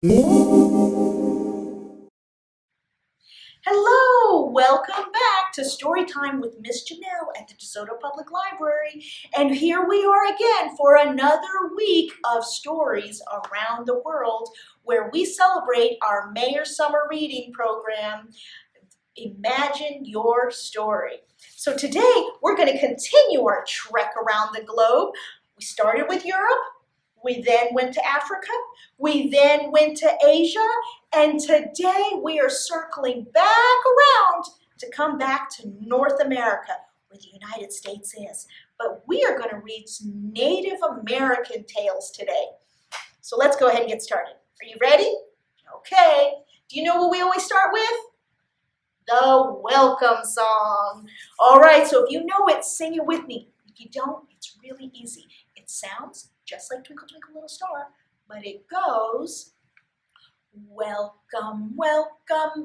Hello, welcome back to Storytime with Miss Janelle at the DeSoto Public Library. And here we are again for another week of stories around the world where we celebrate our Mayor Summer Reading Program, Imagine Your Story. So today we're going to continue our trek around the globe. We started with Europe. We then went to Africa, we then went to Asia, and today we are circling back around to come back to North America, where the United States is. But we are going to read some Native American tales today. So let's go ahead and get started. Are you ready? Okay. Do you know what we always start with? The welcome song. All right, so if you know it, sing it with me. If you don't, it's really easy. It sounds just like Twinkle, Twinkle, Little Star, but it goes, welcome, welcome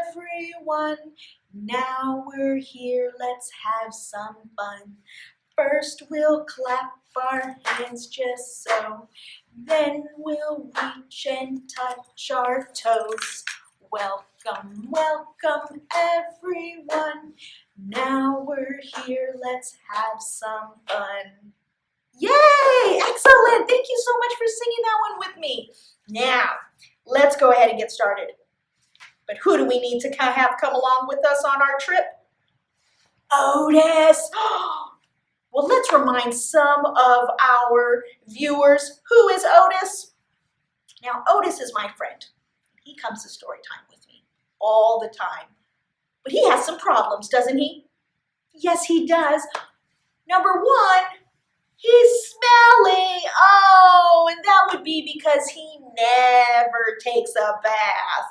everyone. Now we're here, let's have some fun. First we'll clap our hands just so, then we'll reach and touch our toes. Welcome, welcome everyone. Now we're here, let's have some fun. Yay! Excellent! Thank you so much for singing that one with me. Now, let's go ahead and get started. But who do we need to have come along with us on our trip? Otis! Well, let's remind some of our viewers, who is Otis? Now, Otis is my friend. He comes to story time with me all the time. But he has some problems, doesn't he? Yes, he does. Number one, he's smelly. Oh, and that would be because he never takes a bath.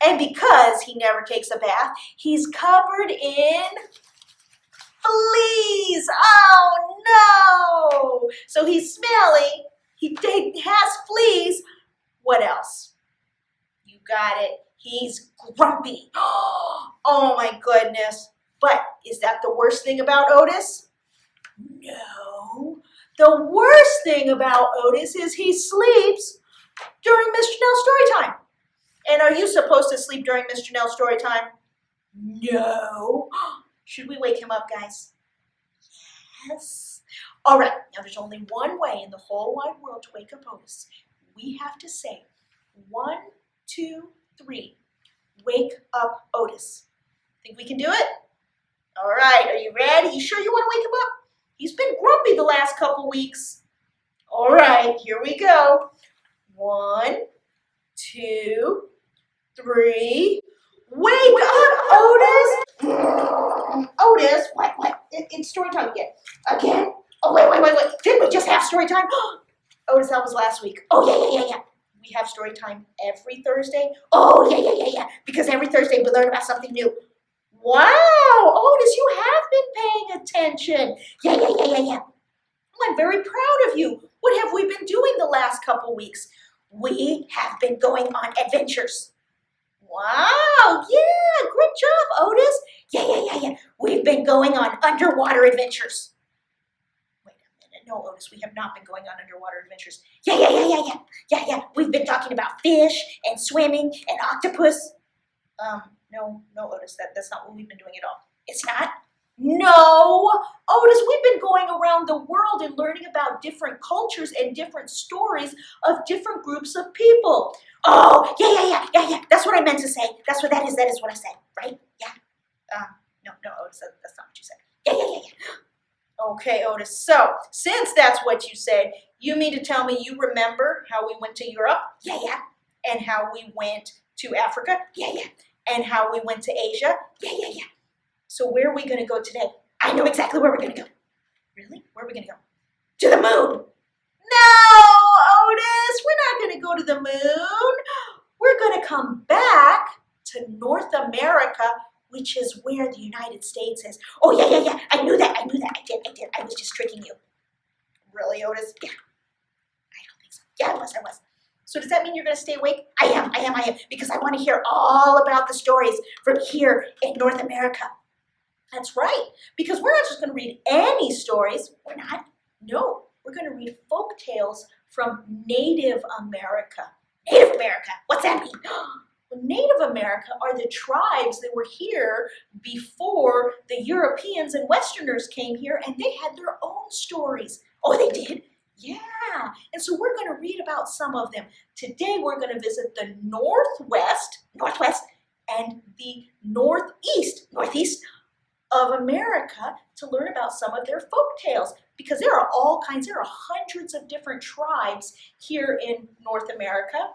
And because he never takes a bath, he's covered in fleas. Oh, no. So he's smelly. He has fleas. What else? You got it. He's grumpy. Oh, my goodness. But is that the worst thing about Otis? No. The worst thing about Otis is he sleeps during Miss Janelle's story time. And are you supposed to sleep during Miss Janelle's story time? No. Should we wake him up, guys? Yes. All right. Now, there's only one way in the whole wide world to wake up Otis. We have to say 1, 2, 3. Wake up Otis. Think we can do it? All right. Are you ready? You sure you want to wake him up? He's been grumpy the last couple weeks. All right, here we go. 1, 2, 3. Wake up, Otis! Otis, what? It's story time again. Again? Oh, wait. Didn't we just have story time? Otis, that was last week. Oh, yeah. We have story time every Thursday. Oh, yeah. Because every Thursday we learn about something new. Wow, Otis, you have been paying attention. Yeah. Well, I'm very proud of you. What have we been doing the last couple weeks? We have been going on adventures. Wow, yeah, good job, Otis. Yeah. We've been going on underwater adventures. Wait a minute, no, Otis, we have not been going on underwater adventures. Yeah. We've been talking about fish and swimming and octopus. No, Otis, that's not what we've been doing at all. It's not? No! Otis, we've been going around the world and learning about different cultures and different stories of different groups of people. Oh, yeah. That's what I meant to say. That's what that is. That is what I said, right? Yeah. No, Otis, that's not what you said. Yeah. Okay, Otis, so since that's what you said, you mean to tell me you remember how we went to Europe? Yeah. And how we went to Africa? Yeah. And how we went to Asia? Yeah. So where are we going to go today? I know exactly where we're going to go. Really? Where are we going to go? To the moon. No, Otis, we're not going to go to the moon. We're going to come back to North America, which is where the United States is. Oh, yeah. I knew that. I did. I was just tricking you. Really, Otis? Yeah. I don't think so. Yeah, I was. So does that mean you're going to stay awake? I am, because I want to hear all about the stories from here in North America. That's right, because we're not just going to read any stories. We're not. No, we're going to read folk tales from Native America. Native America, what's that mean? Well, Native America are the tribes that were here before the Europeans and Westerners came here, and they had their own stories. Oh, they did? Yeah. And so we're going to read about some of them. Today we're going to visit the northwest, and the northeast of America to learn about some of their folk tales, because there are hundreds of different tribes here in North America,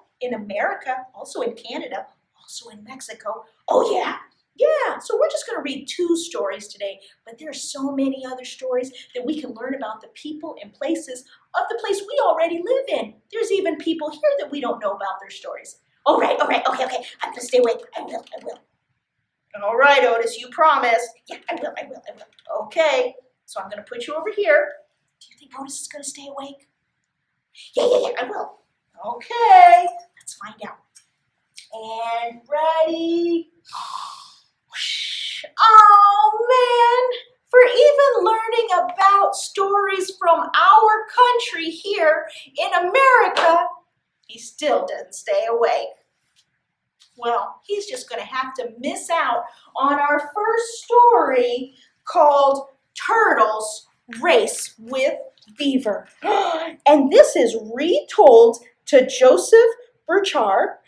also in Canada, also in Mexico. Oh yeah, so we're just going to read 2 stories today, but there are so many other stories that we can learn about the people and places of the place we already live in. There's even people here that we don't know about their stories. All right, okay, I'm going to stay awake. I will. All right, Otis, you promised. Yeah, I will. Okay, so I'm going to put you over here. Do you think Otis is going to stay awake? Yeah, I will. Okay, let's find out. And ready? Oh, man. For even learning about stories from our country here in America, he still doesn't stay awake. Well, he's just going to have to miss out on our first story called Turtles Race with Beaver. And this is retold to Joseph Burchard,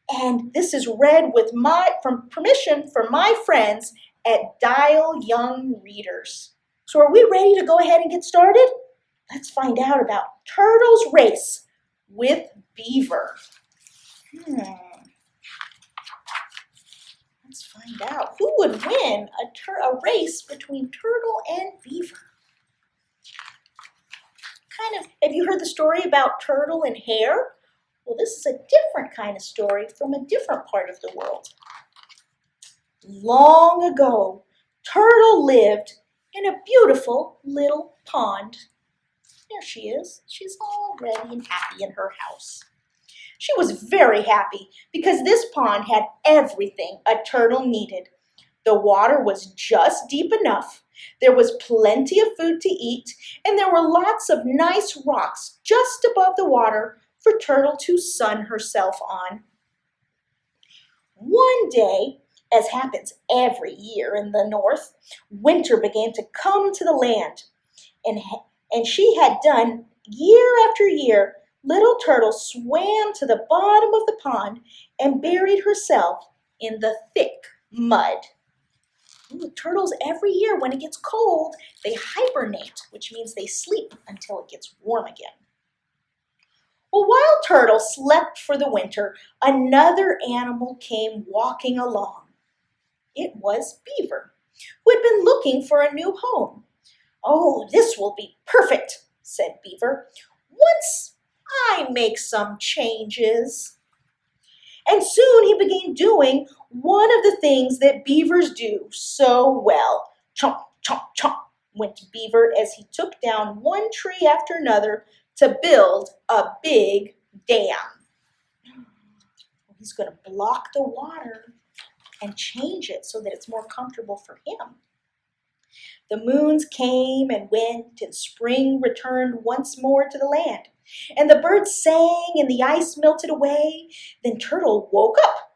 and this is read with from permission from my friends at Dial Young Readers. So are we ready to go ahead and get started? Let's find out about Turtles Race with Beaver. Let's find out who would win a race between turtle and beaver. Have you heard the story about Turtle and Hare? Well, this is a different kind of story from a different part of the world. Long ago, Turtle lived in a beautiful little pond. There she is. She's all ready and happy in her house. She was very happy because this pond had everything a turtle needed. The water was just deep enough. There was plenty of food to eat, and there were lots of nice rocks just above the water for Turtle to sun herself on. One day, as happens every year in the north, winter began to come to the land, and she had done year after year. Little Turtle swam to the bottom of the pond and buried herself in the thick mud. Turtles every year, when it gets cold, they hibernate, which means they sleep until it gets warm again. Well, while Turtle slept for the winter, another animal came walking along. It was Beaver, who had been looking for a new home. "Oh, this will be perfect," said Beaver, "once I make some changes." And soon he began doing one of the things that beavers do so well. Chomp, chomp, chomp went Beaver as he took down one tree after another to build a big dam. He's going to block the water and change it so that it's more comfortable for him. The moons came and went, and spring returned once more to the land. And the birds sang, and the ice melted away. Then Turtle woke up,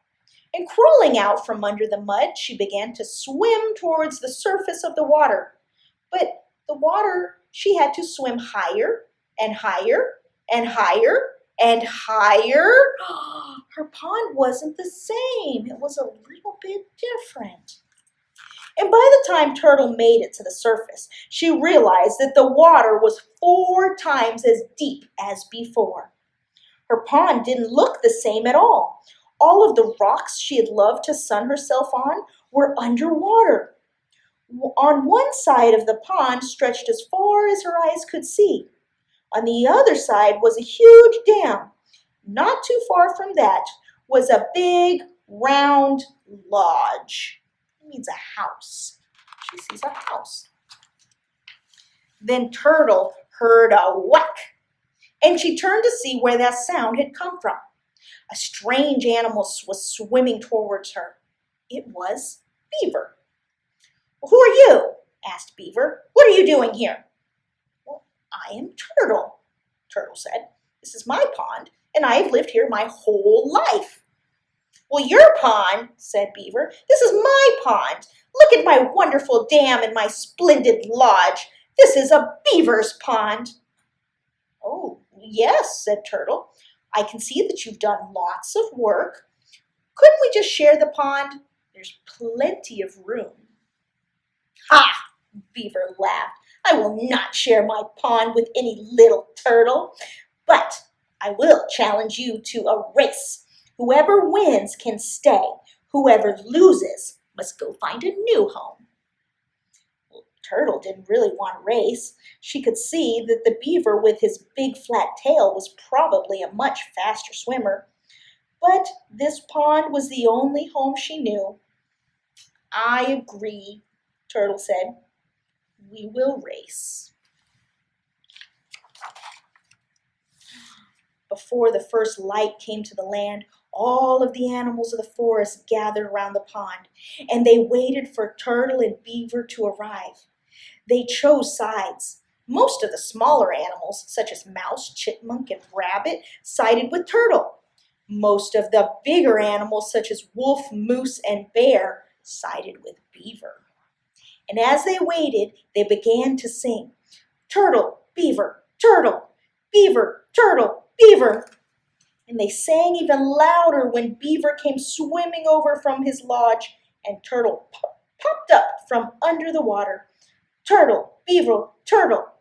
and crawling out from under the mud, she began to swim towards the surface of the water. But the water, she had to swim higher and higher and higher and higher. Her pond wasn't the same. It was a little bit different. And by the time Turtle made it to the surface, she realized that the water was 4 times as deep as before. Her pond didn't look the same at all. All of the rocks she had loved to sun herself on were underwater. On one side of the pond stretched as far as her eyes could see. On the other side was a huge dam. Not too far from that was a big, round lodge. It means a house. She sees a house. Then Turtle heard a whack, and she turned to see where that sound had come from. A strange animal was swimming towards her. It was Beaver. "Who are you?" asked Beaver. "What are you doing here?" "Well, I am Turtle," Turtle said. "This is my pond, and I've lived here my whole life." "Well, your pond," said Beaver. "This is my pond. Look at my wonderful dam and my splendid lodge. This is a beaver's pond." "Oh, yes," said Turtle. "I can see that you've done lots of work. Couldn't we just share the pond? There's plenty of room." "Ha!" Beaver laughed. "I will not share my pond with any little turtle, but I will challenge you to a race. Whoever wins can stay. Whoever loses must go find a new home." Well, Turtle didn't really want to race. She could see that the beaver with his big flat tail was probably a much faster swimmer. But this pond was the only home she knew. "I agree," Turtle said. "We will race." Before the first light came to the land, all of the animals of the forest gathered around the pond, and they waited for Turtle and Beaver to arrive. They chose sides. Most of the smaller animals, such as mouse, chipmunk, and rabbit, sided with Turtle. Most of the bigger animals, such as wolf, moose, and bear, sided with Beaver. And as they waited, they began to sing, "Turtle, Beaver, Turtle, Beaver, Turtle, Beaver." And they sang even louder when Beaver came swimming over from his lodge and Turtle popped up from under the water. "Turtle, Beaver, Turtle,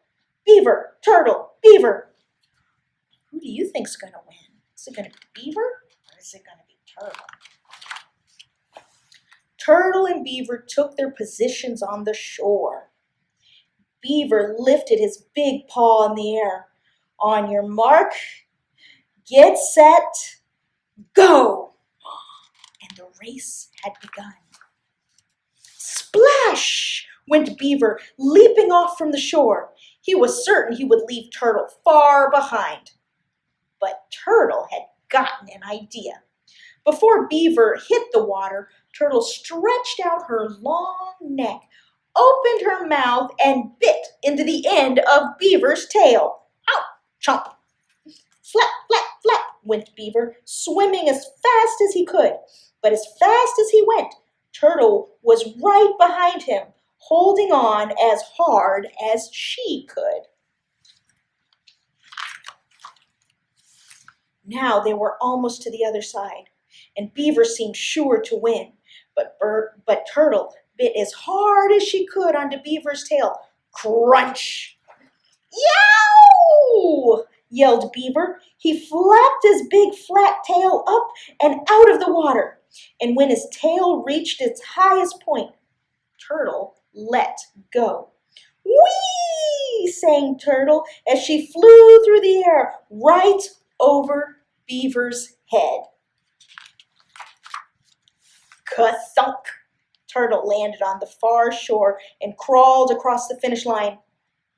Beaver, Turtle, Beaver." Who do you think's going to win? Is it going to be Beaver or is it going to be Turtle? Turtle and Beaver took their positions on the shore. Beaver lifted his big paw in the air. "On your mark, get set, go!" And the race had begun. Splash went Beaver, leaping off from the shore. He was certain he would leave Turtle far behind. But Turtle had gotten an idea. Before Beaver hit the water, Turtle stretched out her long neck, opened her mouth, and bit into the end of Beaver's tail. "Ow! Chomp!" Flap, flap, flap went Beaver, swimming as fast as he could. But as fast as he went, Turtle was right behind him, holding on as hard as she could. Now they were almost to the other side, and Beaver seemed sure to win. But Turtle bit as hard as she could onto Beaver's tail. Crunch! "Yow!" yelled Beaver. He flapped his big flat tail up and out of the water. And when his tail reached its highest point, Turtle let go. "Whee!" sang Turtle as she flew through the air right over Beaver's head. Ka-thunk! Turtle landed on the far shore and crawled across the finish line.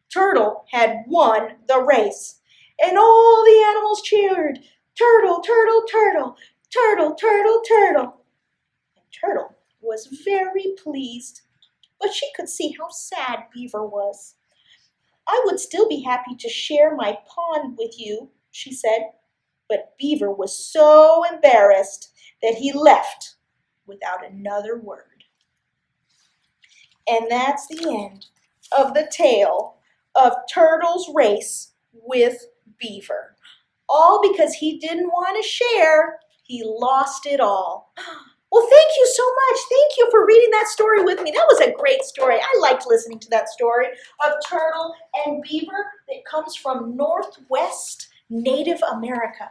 Turtle had won the race, and all the animals cheered, "Turtle, Turtle, Turtle, Turtle, Turtle, Turtle." And Turtle was very pleased, but she could see how sad Beaver was. "I would still be happy to share my pond with you," she said, but Beaver was so embarrassed that he left without another word. And that's the end of the tale of Turtle's race with Beaver. All because he didn't want to share, he lost it all. Well, thank you so much. Thank you for reading that story with me. That was a great story. I liked listening to that story of Turtle and Beaver that comes from Northwest Native America.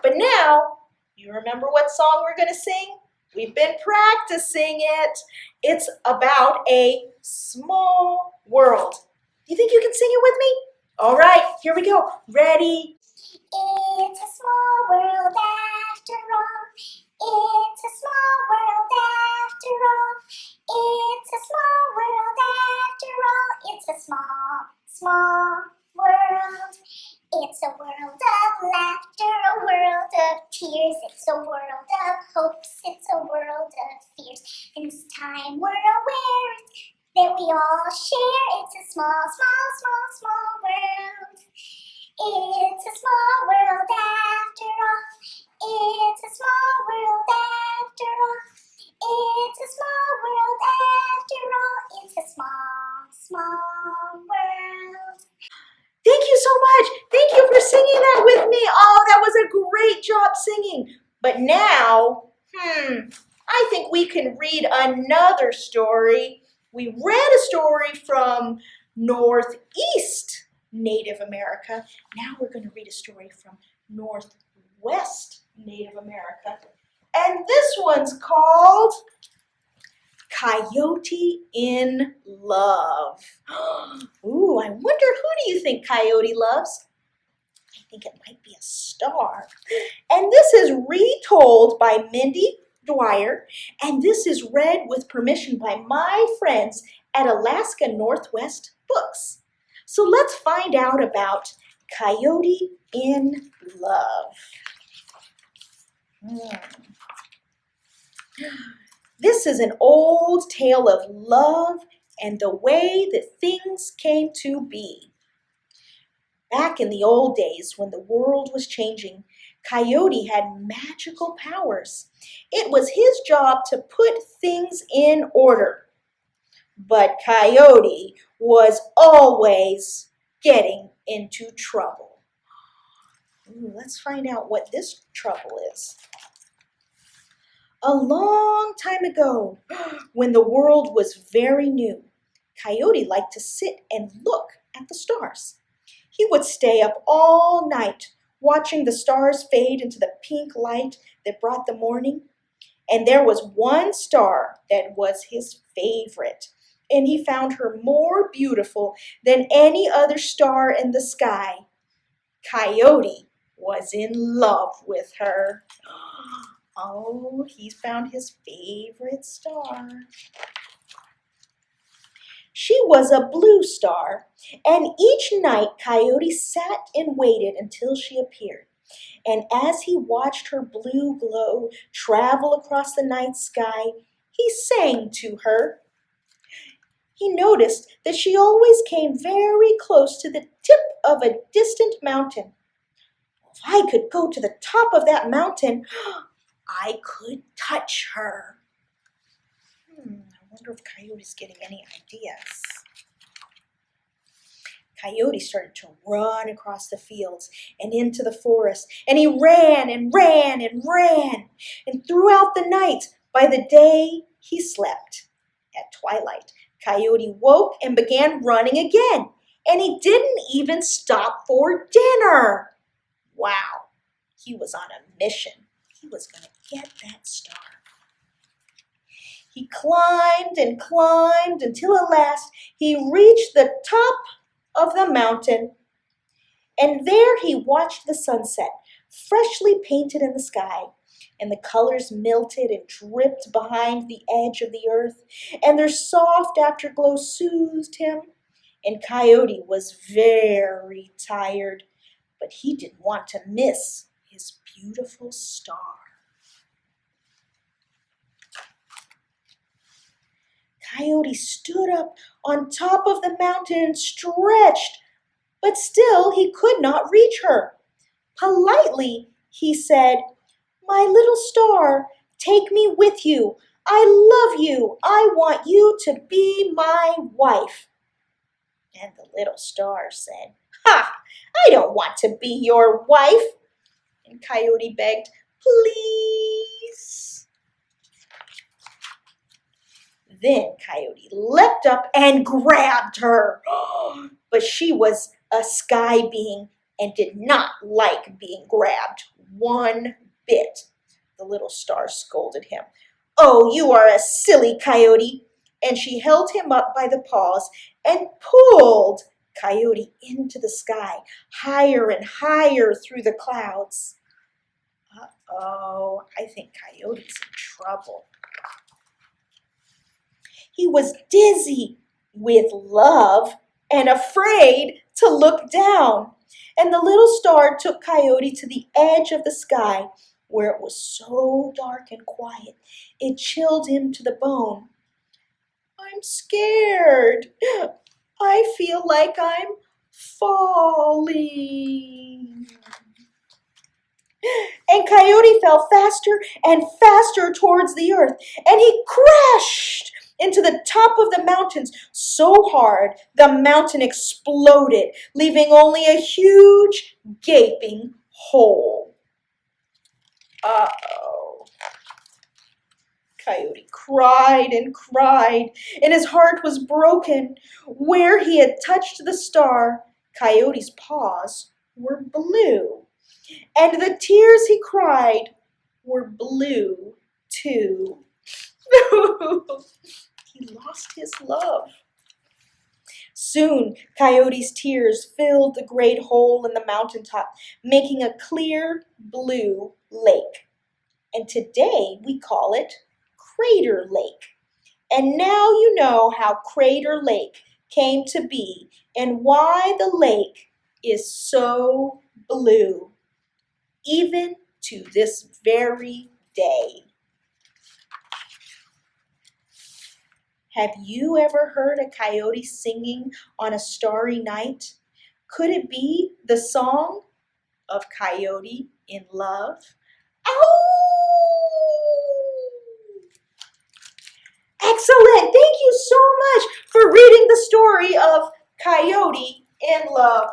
But now, you remember what song we're going to sing? We've been practicing it. It's about a small world. Do you think you can sing it with me? All right, here we go. Ready? It's a small world after all. It's a small world after all. It's a small world after all. It's a small, small world. It's a world of laughter, a world of tears. It's a world of hopes, it's a world of fears. And this time we're aware that we all share. It's a small, small, small, small world. It's a small world after all. It's a small world after all. It's a small world after all. It's a small, small world. Thank you so much. Thank you for singing that with me. Oh, that was a great job singing. But now, I think we can read another story. We read a story from Northeast Native America. Now we're going to read a story from Northwest Native America. And this one's called Coyote in Love. Ooh, I wonder, who do you think Coyote loves? I think it might be a star. And this is retold by Mindy Dwyer, and this is read with permission by my friends at Alaska Northwest Books. So let's find out about Coyote in Love. This is an old tale of love and the way that things came to be. Back in the old days when the world was changing, Coyote had magical powers. It was his job to put things in order. But Coyote was always getting into trouble. Let's find out what this trouble is. A long time ago, when the world was very new, Coyote liked to sit and look at the stars. He would stay up all night watching the stars fade into the pink light that brought the morning. And there was one star that was his favorite, and he found her more beautiful than any other star in the sky. Coyote was in love with her. Oh, he found his favorite star. She was a blue star, and each night Coyote sat and waited until she appeared. And as he watched her blue glow travel across the night sky, he sang to her. He noticed that she always came very close to the tip of a distant mountain. If I could go to the top of that mountain, I could touch her. I wonder if Coyote's getting any ideas. Coyote started to run across the fields and into the forest, and he ran and ran and ran. And throughout the night, by the day, he slept. At twilight, Coyote woke and began running again, and he didn't even stop for dinner. Wow, he was on a mission. He was going to get that star. He climbed and climbed until at last he reached the top of the mountain. And there he watched the sunset, freshly painted in the sky. And the colors melted and dripped behind the edge of the earth. And their soft afterglow soothed him. And Coyote was very tired, but he didn't want to miss his beautiful star. Coyote stood up on top of the mountain and stretched, but still he could not reach her. Politely, he said, "My little star, take me with you. I love you. I want you to be my wife." And the little star said, "Ha! I don't want to be your wife." And Coyote begged, "Please." Then Coyote leapt up and grabbed her. But she was a sky being and did not like being grabbed one bit. The little star scolded him. "Oh, you are a silly Coyote." And she held him up by the paws and pulled Coyote into the sky, higher and higher through the clouds. Uh-oh, I think Coyote's in trouble. He was dizzy with love and afraid to look down. And the little star took Coyote to the edge of the sky, where it was so dark and quiet, it chilled him to the bone. "I'm scared. I feel like I'm falling. And Coyote fell faster and faster towards the earth, and he crashed into the top of the mountains so hard the mountain exploded, leaving only a huge gaping hole. Uh-oh. Coyote cried and cried, and his heart was broken. Where he had touched the star, Coyote's paws were blue. And the tears he cried were blue, too. He lost his love. Soon, Coyote's tears filled the great hole in the mountaintop, making a clear blue lake. And today we call it Crater Lake. And now you know how Crater Lake came to be and why the lake is so blue, even to this very day. Have you ever heard a coyote singing on a starry night? Could it be the song of Coyote in Love? Ow! Excellent! Thank you so much for reading the story of Coyote in Love.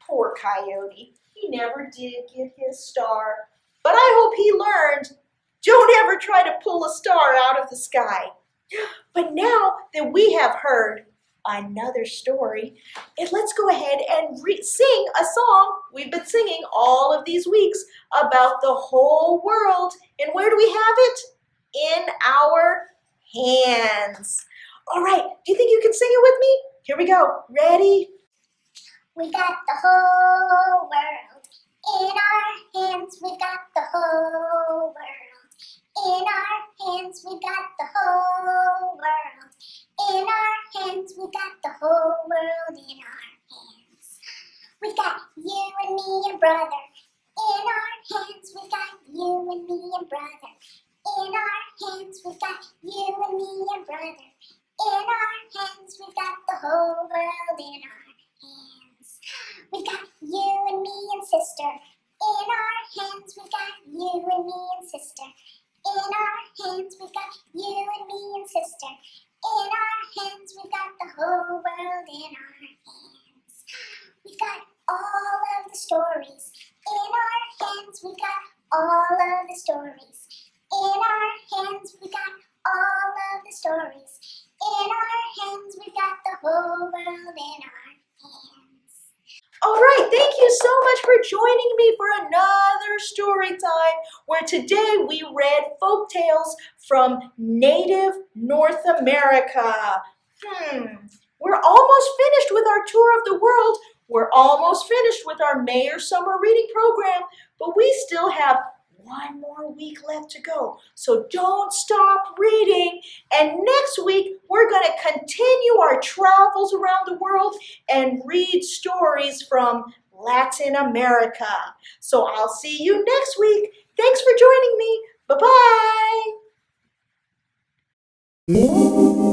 Poor Coyote. He never did get his star. But I hope he learned, don't ever try to pull a star out of the sky. But now that we have heard another story, let's go ahead and sing a song we've been singing all of these weeks about the whole world. And where do we have it? In our hands. All right, do you think you can sing it with me? Here we go. Ready? We got the whole world in our hands. We got the whole world in our hands. We got the whole world in our hands. We got the whole world in our hands. We got you and me and brother in our hands. We got you and me and brother in our hands. We got you and me and brother in our hands. We got the whole world in our hands. We got you and me and sister in our hands. We got you and me and sister in our hands. We got you and me and sister in our hands. We got the whole world in our hands. We got all of the stories in our hands. We got all of the stories in our hands. We got all of the stories in our hands. We got the whole world in our hands. All right, thank you so much for joining me for another story time where today we read folk tales from native North America. We're almost finished with our tour of the world. We're almost finished with our Mayor Summer Reading Program, but we still have one more week left to go. So don't stop reading. And next week, we're going to continue our travels around the world and read stories from Latin America. So I'll see you next week. Thanks for joining me.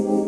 Bye-bye.